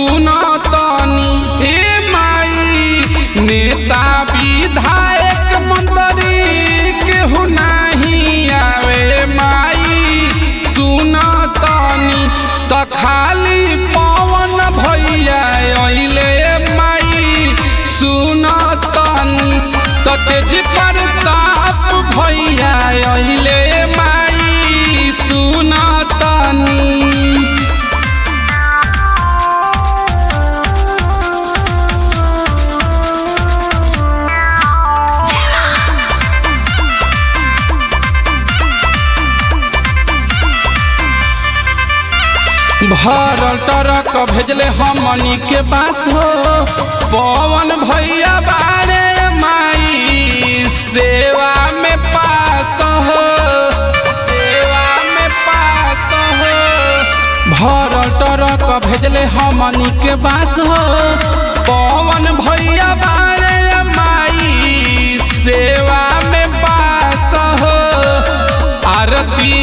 सुनो तनी हे माई नेता विधायक मंत्री केहू नहीं आवे माई सुनो तनी त खाली पवन भैया अइले माई सुनो तनी त तेज प्रताप भैया अइले माई सुनो तनी। भरल ट्रक भेजले हमनी के पास हो पवन भैया बारे माई सेवा में पास हो सेवा में पास हो। भरल ट्रक भेजले हमनी के पास हो पवन भैया बारे माई सेवा में पास हो। आरती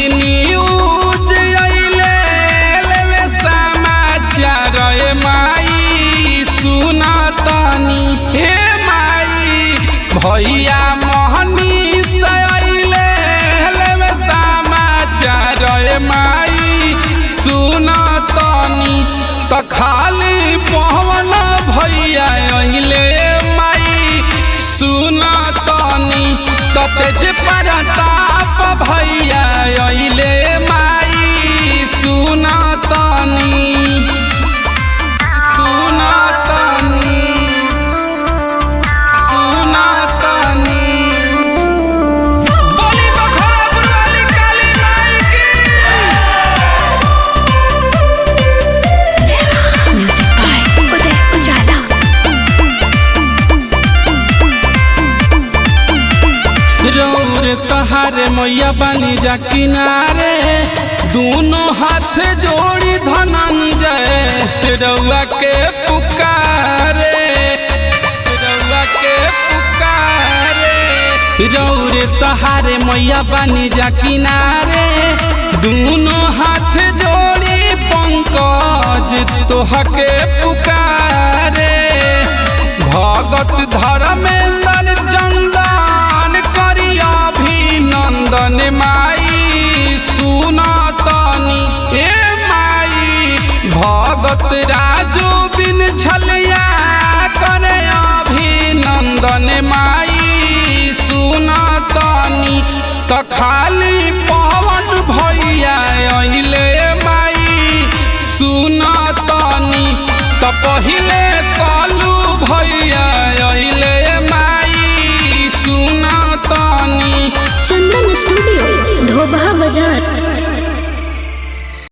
रे माई सुना तनी हे माई भैया मोहनी से अइले हेले समाचार रे माई सुना तनी त खाली पवन भैया अइले माई सुना तनी त तेज प्रताप भैया अइले माई सुना तनी। रौरे सहारे मैया बनी जा किनारे दोनों हाथ जोड़ी धनंजय रउआ के पुकारे रउआ के पुकारे। रौरे सहारे मैया बनी जा किनारे दोनों हाथ जोड़ी पंकज तोह के पुकारे। भगत धर्मेंद्र चंदन करिया अभिनंदन माई सुना तनी ए माई भगत राजू बिन छलिया करे अभिनंदन माई सुना तनी त खाली पवन भैया अइले माई सुना तनी त पहिले कालू भैया अइले माई सुना तनी। चंदन स्टूडियो धोबा बाजार।